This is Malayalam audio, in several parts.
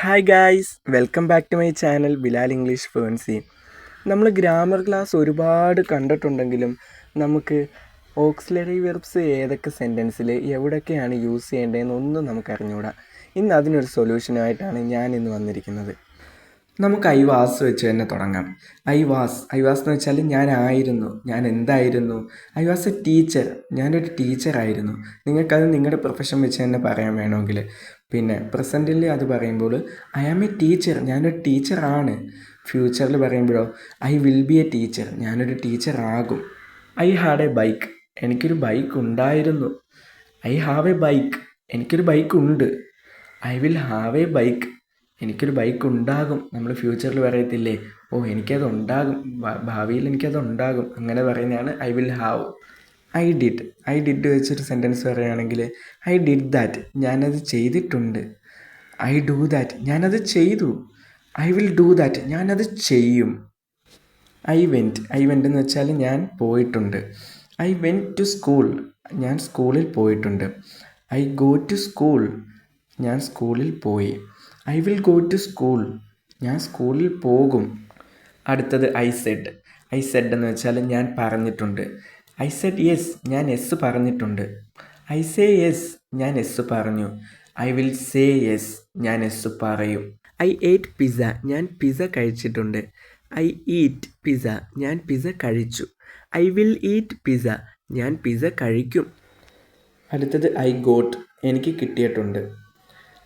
Hi guys, welcome back to my channel Bilal English fluency. നമ്മൾ ഗ്രാമർ ക്ലാസ് ഒരുപാട് കണ്ടിട്ടുണ്ടെങ്കിലും നമുക്ക് ഓക്സിലറി വെർബ്സ് ഏതൊക്കെ സെൻറ്റൻസിൽ എവിടെയൊക്കെയാണ് യൂസ് ചെയ്യേണ്ടതെന്നൊന്നും നമുക്ക് അറിഞ്ഞുകൂടാ. ഇന്ന് അതിനൊരു സൊല്യൂഷനായിട്ടാണ് ഞാൻ ഇന്ന് വന്നിരിക്കുന്നത്. നമുക്ക് ഐ വാസ് വെച്ച് തന്നെ തുടങ്ങാം. ഐ വാസ് എന്ന് വെച്ചാൽ ഞാനായിരുന്നു, ഞാൻ എന്തായിരുന്നു. ഐ വാസ് എ ടീച്ചർ, ഞാനൊരു ടീച്ചറായിരുന്നു. നിങ്ങൾക്കത് നിങ്ങളുടെ പ്രൊഫഷൻ വെച്ച് തന്നെ പറയാൻ വേണമെങ്കിൽ. പിന്നെ പ്രസൻറ്റിൽ അത് പറയുമ്പോൾ ഐ ആം എ ടീച്ചർ, ഞാനൊരു ടീച്ചറാണ്. ഫ്യൂച്ചറിൽ പറയുമ്പോഴോ I will be a teacher, ഞാനൊരു ടീച്ചറാകും. ഐ ഹാഡ് എ ബൈക്ക്, എനിക്കൊരു ബൈക്ക് ഉണ്ടായിരുന്നു. ഐ ഹാവ് എ ബൈക്ക്, എനിക്കൊരു ബൈക്ക് ഉണ്ട്. I will have a bike, എനിക്കൊരു ബൈക്ക് ഉണ്ടാകും. നമ്മൾ ഫ്യൂച്ചറിൽ പറയത്തില്ലേ, ഓ എനിക്കത് ഉണ്ടാകും, ഭാവിയിൽ എനിക്കത് ഉണ്ടാകും, അങ്ങനെ പറയുന്നതാണ് I will have. I did വെച്ചൊരു സെൻറ്റൻസ് പറയുകയാണെങ്കിൽ ഐ ഡിഡ് ദാറ്റ്, ഞാനത് ചെയ്തിട്ടുണ്ട്. ഐ ഡു ദാറ്റ്, ഞാനത് ചെയ്തു. ഐ വിൽ ഡു ദാറ്റ്, ഞാനത് ചെയ്യും. ഐ വെൻറ്റ് എന്ന് വെച്ചാൽ ഞാൻ പോയിട്ടുണ്ട്. ഐ വെൻറ്റ് ടു സ്കൂൾ, ഞാൻ സ്കൂളിൽ പോയിട്ടുണ്ട്. ഐ ഗോ ടു സ്കൂൾ, ഞാൻ സ്കൂളിൽ പോയി. I will go to school, ഞാൻ സ്കൂളിൽ പോകും. അടുത്തത് ഐ സെഡ് എന്ന് വെച്ചാൽ ഞാൻ പറഞ്ഞിട്ടുണ്ട്. ഐ സെഡ് യെസ്, ഞാൻ യെസ് പറഞ്ഞിട്ടുണ്ട്. ഐ സേ യെസ്, ഞാൻ യെസ് പറഞ്ഞു. ഐ വിൽ സേ യെസ്, ഞാൻ യെസ് പറയും. ഐ ഏറ്റ് പിസ്സ, ഞാൻ പിസ്സ കഴിച്ചിട്ടുണ്ട്. ഐ ഈറ്റ് പിസ്സ, ഞാൻ പിസ്സ കഴിച്ചു. ഐ വിൽ ഈറ്റ് പിസ്സ, ഞാൻ പിസ്സ കഴിക്കും. അടുത്തത് ഐ ഗോട്ട്, എനിക്ക് കിട്ടിയിട്ടുണ്ട്.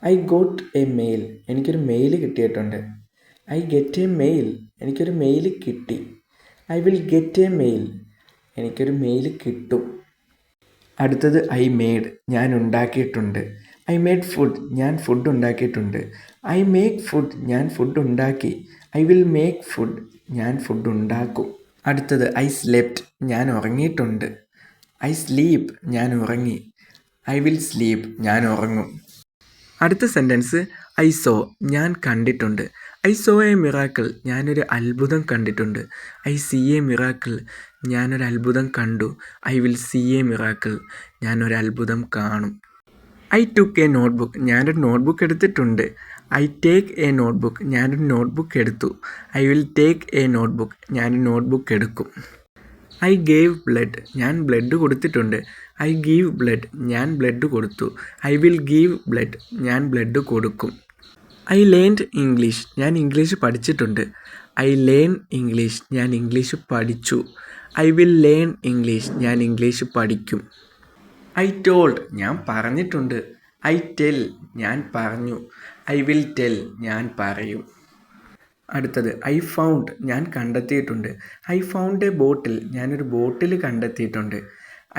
ഐ ഗോട്ട് എ മെയിൽ, എനിക്കൊരു മെയിൽ കിട്ടിയിട്ടുണ്ട്. ഐ ഗെറ്റ് എ മെയിൽ, എനിക്കൊരു മെയിൽ കിട്ടി. I will get a mail, എനിക്കൊരു മെയിൽ കിട്ടും. അടുത്തത് ഐ മെയ്ഡ്, ഞാൻ ഉണ്ടാക്കിയിട്ടുണ്ട്. ഐ മെയ്ഡ് ഫുഡ്, ഞാൻ ഫുഡ് ഉണ്ടാക്കിയിട്ടുണ്ട്. ഐ മേക്ക് ഫുഡ്, ഞാൻ ഫുഡ് ഉണ്ടാക്കി. ഐ വിൽ മേക്ക് ഫുഡ്, ഞാൻ ഫുഡ് ഉണ്ടാക്കും. അടുത്തത് ഐ സ്ലെപ്റ്റ്, ഞാൻ ഉറങ്ങിയിട്ടുണ്ട്. ഐ സ്ലീപ്പ്, ഞാൻ ഉറങ്ങി. ഐ വിൽ സ്ലീപ്പ്, ഞാൻ ഉറങ്ങും. അടുത്ത സെൻറ്റൻസ് ഐ സോ, ഞാൻ കണ്ടിട്ടുണ്ട്. ഐ സോ എ മിറാക്കിൾ, ഞാനൊരു അത്ഭുതം കണ്ടിട്ടുണ്ട്. ഐ സീ എ മിറാക്കിൾ, ഞാനൊരു അത്ഭുതം കണ്ടു. I will see a miracle, ഞാനൊരു അത്ഭുതം കാണും. ഐ ടുക്ക് എ നോട്ട്ബുക്ക്, ഞാനൊരു നോട്ട്ബുക്ക് എടുത്തിട്ടുണ്ട്. ഐ ടേക്ക് എ നോട്ട്ബുക്ക്, ഞാനൊരു നോട്ട്ബുക്ക് എടുത്തു. I will take a notebook, ഞാനൊരു നോട്ട്ബുക്ക് എടുക്കും. ഐ ഗേവ് ബ്ലഡ്, ഞാൻ ബ്ലഡ് കൊടുത്തിട്ടുണ്ട്. ഐ ഗീവ് ബ്ലഡ്, ഞാൻ ബ്ലഡ് കൊടുത്തു. ഐ വിൽ ഗീവ് ബ്ലഡ്, ഞാൻ ബ്ലഡ് കൊടുക്കും. ഐ ലേൺഡ് ഇംഗ്ലീഷ്, ഞാൻ ഇംഗ്ലീഷ് പഠിച്ചിട്ടുണ്ട്. ഐ ലേൺ ഇംഗ്ലീഷ്, ഞാൻ ഇംഗ്ലീഷ് പഠിച്ചു. ഐ വിൽ ലേൺ ഇംഗ്ലീഷ്, ഞാൻ ഇംഗ്ലീഷ് പഠിക്കും. ഐ ടോൾഡ്, ഞാൻ പറഞ്ഞിട്ടുണ്ട്. ഐ ടെൽ, ഞാൻ പറഞ്ഞു. ഐ വിൽ ടെൽ, ഞാൻ പറയും. അടുത്തത് ഐ ഫൗണ്ട്, ഞാൻ കണ്ടെത്തിയിട്ടുണ്ട്. ഐ ഫൗണ്ട് എ ബോട്ടിൽ, ഞാനൊരു ബോട്ടിൽ കണ്ടെത്തിയിട്ടുണ്ട്.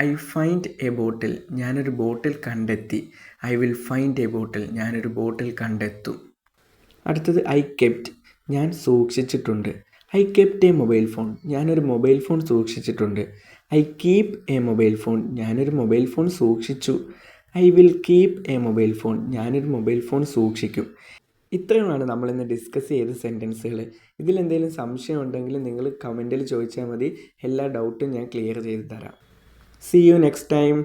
ഐ ഫൈൻഡ് എ ബോട്ടിൽ, ഞാനൊരു ബോട്ടിൽ കണ്ടെത്തി. ഐ വിൽ ഫൈൻഡ് എ ബോട്ടിൽ, ഞാനൊരു ബോട്ടിൽ കണ്ടെത്തും. അടുത്തത് ഐ കെപ്റ്റ്, ഞാൻ സൂക്ഷിച്ചിട്ടുണ്ട്. I kept A mobile phone, ഞാനൊരു മൊബൈൽ ഫോൺ സൂക്ഷിച്ചിട്ടുണ്ട്. I keep A mobile phone, ഞാനൊരു മൊബൈൽ ഫോൺ സൂക്ഷിച്ചു. I will keep A mobile phone, ഞാനൊരു മൊബൈൽ ഫോൺ സൂക്ഷിക്കും. ഇത്രയുമാണ് നമ്മളിന്ന് ഡിസ്കസ് ചെയ്ത സെൻറ്റൻസുകൾ. ഇതിലെന്തെങ്കിലും സംശയം ഉണ്ടെങ്കിൽ നിങ്ങൾ കമൻറ്റിൽ ചോദിച്ചാൽ മതി. എല്ലാ ഡൗട്ടും ഞാൻ ക്ലിയർ ചെയ്ത് തരാം. See you next time.